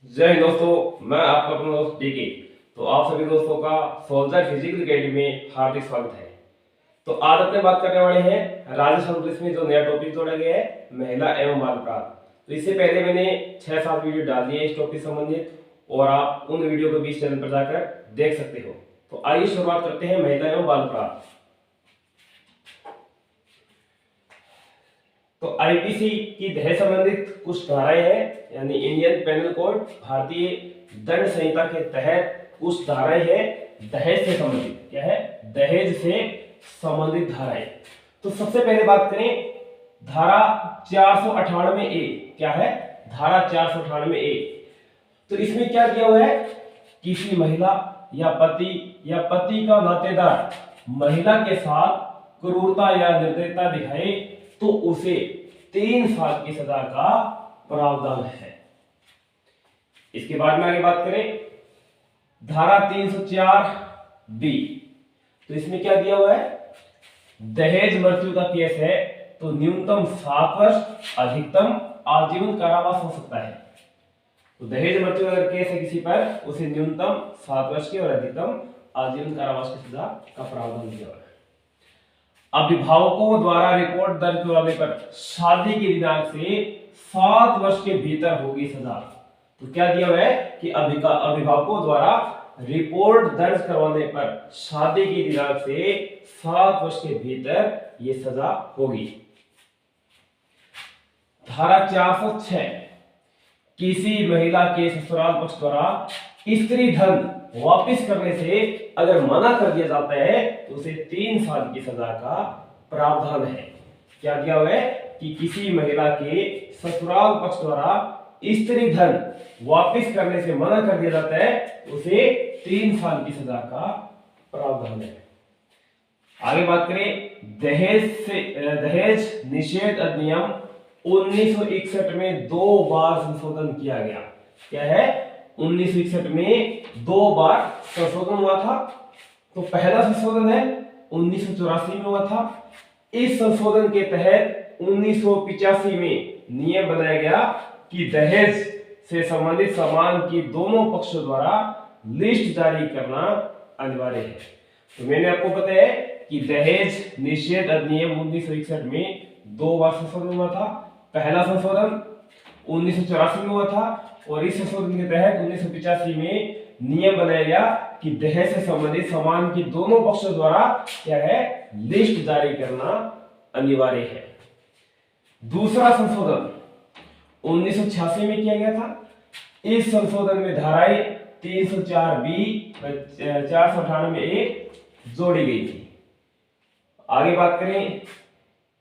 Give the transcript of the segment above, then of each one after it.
जय हिंद दोस्तों, मैं आपका अपना दोस्त डीके। तो आप सभी दोस्तों का सोल्जर फिजिकल अकेडमी में हार्दिक स्वागत है। तो आज अपने बात करने वाले हैं राजस्थान पुलिस में जो नया टॉपिक जोड़ा गया है, महिला एवं बाल अपराध। तो इससे पहले मैंने 6-7 वीडियो डाल दिए इस टॉपिक संबंधित, और आप उन वीडियो को भी इस चैनल पर जाकर देख सकते हो। तो आइए शुरुआत करते हैं महिला एवं बाल अपराध। तो आईपीसी की दहेज संबंधित कुछ धाराएं हैं, यानी इंडियन पेनल कोड, भारतीय दंड संहिता के तहत कुछ धाराएं हैं दहेज से संबंधित। क्या है? दहेज से संबंधित धाराएं। तो सबसे पहले बात करें धारा 498 ए। क्या है? धारा 498 ए। तो इसमें क्या किया हुआ है? किसी महिला या पति का नातेदार महिला के साथ क्रूरता या निर्दयता दिखाए तो उसे 3 साल की सजा का प्रावधान है। इसके बाद में आगे बात करें धारा 304 बी। तो इसमें क्या दिया हुआ है? दहेज मृत्यु का केस है तो न्यूनतम 7 वर्ष, अधिकतम आजीवन कारावास हो सकता है। तो दहेज मृत्यु अगर केस है किसी पर, उसे न्यूनतम 7 वर्ष की और अधिकतम आजीवन कारावास की सजा का प्रावधान दिया हुआ है। अभिभावकों द्वारा रिपोर्ट दर्ज करवाने पर शादी के दिनांक से 7 वर्ष के भीतर होगी सजा। तो क्या दिया हुआ है कि अभिभावकों द्वारा रिपोर्ट दर्ज करवाने पर शादी के दिनांक से 7 वर्ष के भीतर यह सजा होगी। धारा 406, किसी महिला के ससुराल पक्ष द्वारा स्त्री धन वापिस करने से अगर मना कर दिया जाता है तो उसे 3 साल की सजा का प्रावधान है। क्या दिया हुआ है कि किसी महिला के ससुराल पक्ष द्वारा स्त्री धन वापिस करने से मना कर दिया जाता है तो उसे 3 साल की सजा का प्रावधान है। आगे बात करें दहेज निषेध अधिनियम 1961 में 2 बार संशोधन किया गया। क्या है? 1961 में 2 बार संशोधन हुआ था। तो पहला संशोधन है 1984 में हुआ था। इस संशोधन के तहत 1985 में नियम बनाया गया कि दहेज से संबंधित सामान की दोनों पक्षों द्वारा लिस्ट जारी करना अनिवार्य है। तो मैंने आपको बताया कि दहेज निषेध अधिनियम 1961 में 2 बार संशोधन हुआ था। पहला संशोधन 1984 में हुआ था और इस संशोधन के तहत 1985 में नियम बनाया गया कि दहेज से संबंधित सामान की दोनों पक्षों द्वारा क्या है? लिस्ट जारी करना अनिवार्य है। दूसरा संशोधन 1986 में किया गया था। इस संशोधन में धाराएं 304 बी, 498 ए जोड़ी गई थी। आगे बात करें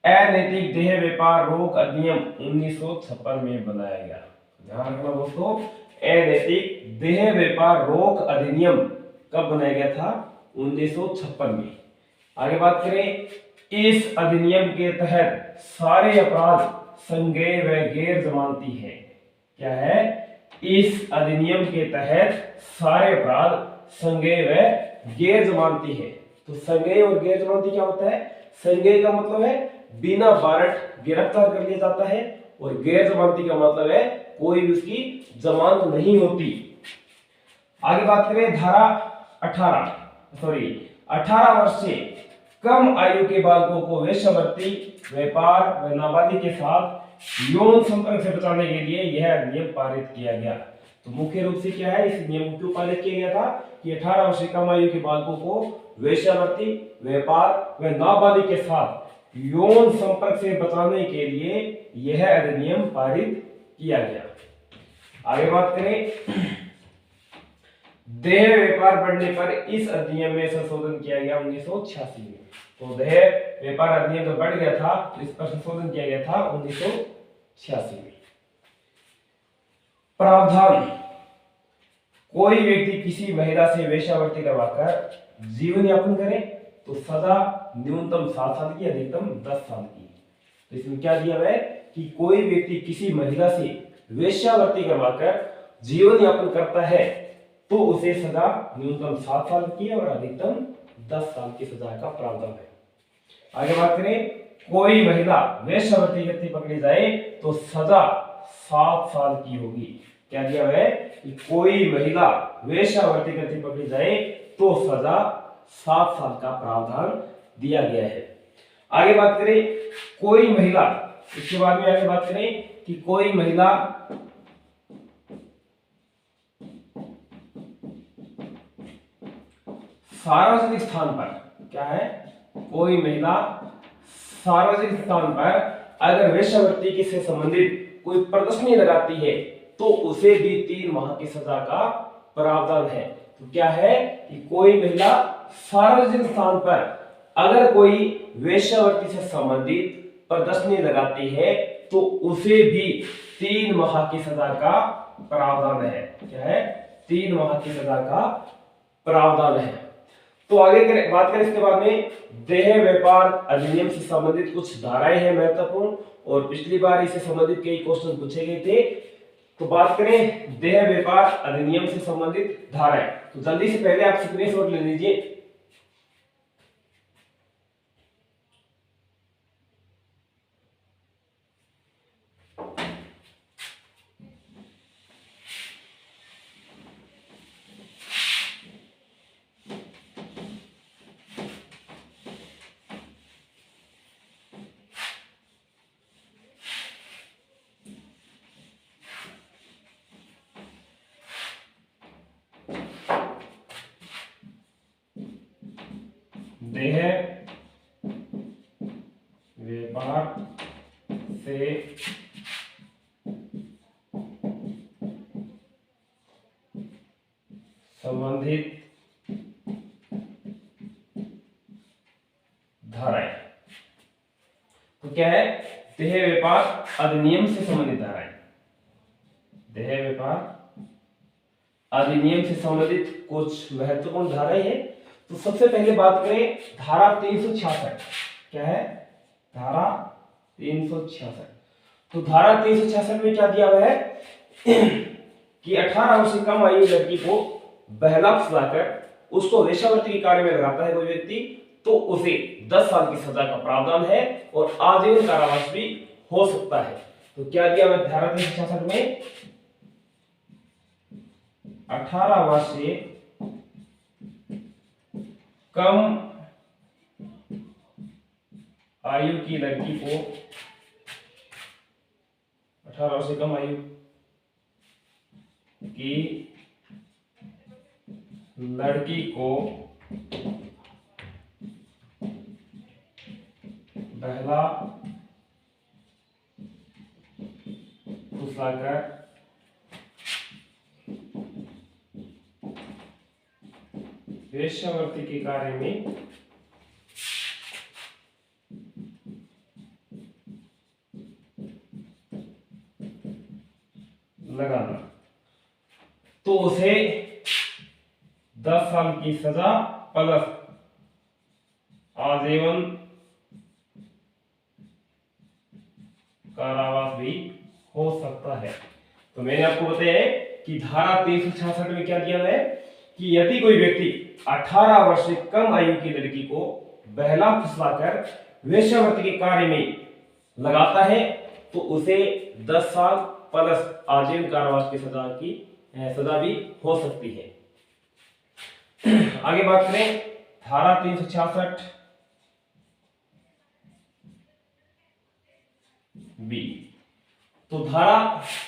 अनैतिक देह व्यापार रोक अधिनियम 1956 में बनाया गया। ध्यान रखना दोस्तों, अनैतिक देह व्यापार रोक अधिनियम कब बनाया गया था? 1956 में। आगे बात करें इस अधिनियम के तहत सारे अपराध संज्ञेय व गैर जमानती है। क्या है? इस अधिनियम के तहत सारे अपराध संज्ञेय व गैर जमानती है। तो संज्ञेय और गैर जमानती क्या होता है? संज्ञेय का मतलब है बिना वारंट गिरफ्तार कर लिया जाता है, और गैर जमानती का मतलब है कोई भी उसकी जमानत नहीं होती। आगे बात करें धारा 18 वर्ष से कम आयु के बालकों को वेश्यावृत्ति, व्यापार व नाबालिग के साथ यौन संपर्क से बचाने के लिए यह नियम पारित किया गया। तो मुख्य रूप से क्या है, इस नियम क्यों पारित किया गया था कि 18 वर्ष से कम आयु के बालकों को वेश्यावृत्ति, व्यापार व नाबालिग के साथ यौन संपर्क से बचाने के लिए यह अधिनियम पारित किया गया। आगे बात करें देह व्यापार बढ़ने पर इस अधिनियम में संशोधन किया गया 1986 में। तो देह व्यापार अधिनियम जो बढ़ गया था तो इस पर संशोधन किया गया था 1986 में। प्रावधान, कोई व्यक्ति किसी महिला से वेश्यावृत्ति करवाकर जीवन यापन करे तो सजा न्यूनतम 7 साल की, अधिकतम 10 साल की। तो इसमें क्या दिया हुआ है कि कोई व्यक्ति किसी महिला से वेश्यावृत्ति करवाकर जीवन यापन करता है तो उसे सजा न्यूनतम 7 साल की और अधिकतम 10 साल की सजा का प्रावधान है। आगे बात करें कोई महिला वेश्यावृत्ति करती पकड़ी जाए तो सजा 7 साल की होगी। क्या दिया हुआ है कि कोई महिला वेश्यावृत्ति करती पकड़ी जाए तो सजा 7 साल का प्रावधान दिया गया है। आगे बात करें कोई महिला, इसके बाद में आगे बात करें कि कोई महिला सार्वजनिक स्थान पर, क्या है, कोई महिला सार्वजनिक स्थान पर अगर वेश्यावृत्ति से संबंधित कोई प्रदर्शनी लगाती है तो उसे भी 3 माह की सजा का प्रावधान है। तो क्या है कि कोई महिला सार्वजनिक स्थान पर अगर कोई वेश्यावृत्ति से संबंधित प्रदर्शनी लगाती है तो उसे भी 3 माह की सजा का प्रावधान है। क्या है, 3 माह की सजा का प्रावधान है। तो आगे बात करें इसके बाद में देह व्यापार अधिनियम से संबंधित कुछ धाराएं हैं महत्वपूर्ण, और पिछली बार इससे संबंधित कई क्वेश्चन पूछे गए थे। तो बात करें देह व्यापार अधिनियम से संबंधित धाराएं, तो जल्दी से पहले आप स्क्रीनशॉट ले लीजिए। देह व्यापार से संबंधित धाराएं, तो क्या है, देह व्यापार अधिनियम से संबंधित धाराएं, देह व्यापार अधिनियम से संबंधित कुछ महत्वपूर्ण धाराएं हैं। तो सबसे पहले बात करें धारा 366, क्या है, धारा 366। तो धारा 366 में क्या दिया हुआ है कि 18 वर्ष से कम आयु लड़की को बहला फुसलाकर उसको वेश्यावृत्ति के कार्य में लगाता है कोई व्यक्ति तो उसे 10 साल की सजा का प्रावधान है और आजीवन कारावास भी हो सकता है। तो क्या दिया हुआ धारा 366 में, 18 वर्ष से कम आयु की लड़की को, 18 वर्ष से कम आयु की लड़की को बहला फुसलाकर वेश्यावृत्ति के कार्य में लगाना तो उसे 10 साल की सजा प्लस आजीवन कारावास भी हो सकता है। तो मैंने आपको बताया है कि धारा 366 में क्या दिया है कि यदि कोई व्यक्ति 18 वर्ष से कम आयु की लड़की को बहला फुसलाकर वेश्यावृत्ति के कार्य में लगाता है तो उसे 10 साल प्लस आजीवन कारावास की सजा भी हो सकती है। आगे बात करें धारा 366 बी। तो धारा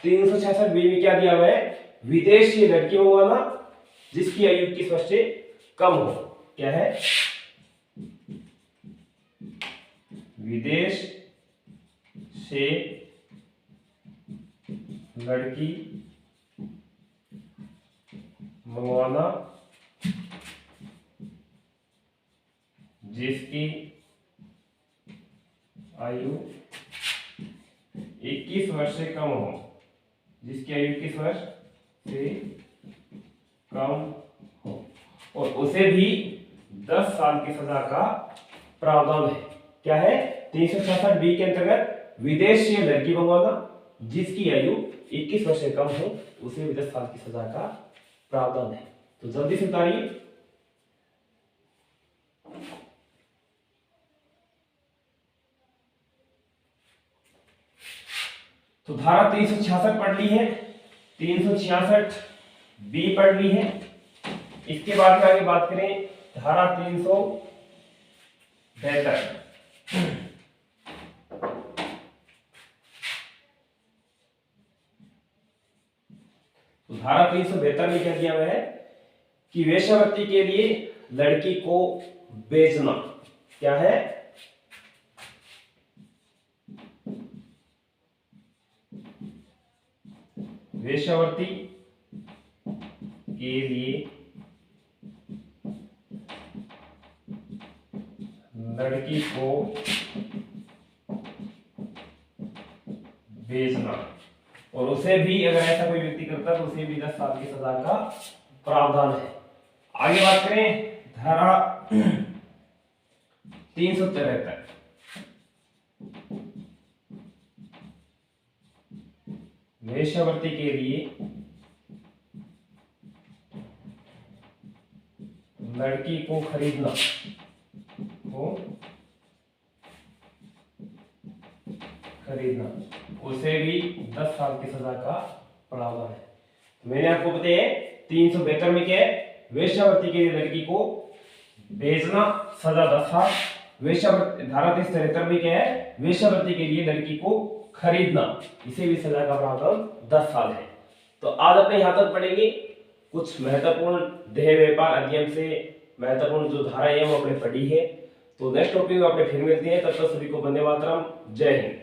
366 बी में क्या दिया हुआ है, विदेशी लड़की मंगवाना जिसकी आयु 21 वर्ष से कम हो। क्या है, विदेश से लड़की मंगवाना जिसकी आयु 21 वर्ष से कम हो, जिसकी आयु 21 वर्ष से कम हो और उसे भी 10 साल की सजा का प्रावधान है। क्या है, 366 बी के अंतर्गत विदेश से लड़की मंगवाना जिसकी आयु 21 वर्ष से कम हो उसे भी 10 साल की सजा का प्रावधान है। तो जल्दी से उतारिए। तो धारा 366 पढ़ ली है। 366 बी पढ़ ली है। इसके बाद में आगे बात करें धारा 372। तो धारा 372 में क्या दिया हुआ है कि वेश्यावृत्ति के लिए लड़की को बेचना क्या है, वेश्यावृत्ति के लिए लड़की को बेचना, और उसे भी अगर ऐसा कोई व्यक्ति करता तो उसे भी 10 साल की सजा का प्रावधान है। आगे बात करें धारा 373। वेश्यावृत्ति के लिए लड़की को खरीदना उसे भी 10 साल की सजा का प्रावधान है। तो मैंने आपको बताया 372 में क्या है, वेश्यावृत्ति के लिए लड़की को बेचना सजा 10 साल। वेश्यावृत्ति धारा 373 में क्या है, वेश्यावृत्ति के लिए लड़की को खरीदना, इसे भी सजा का प्रावधान 10 साल है। तो आज अपने यहाँ तक पढ़ेंगे कुछ महत्वपूर्ण देह व्यापार अध्ययन से महत्वपूर्ण जो धाराएं हैं वो अपने पढ़ी है। तो नेक्स्ट टॉपिक में अपने फिर मिलते हैं, तब तक सभी को वंदे मातरम, जय हिंद।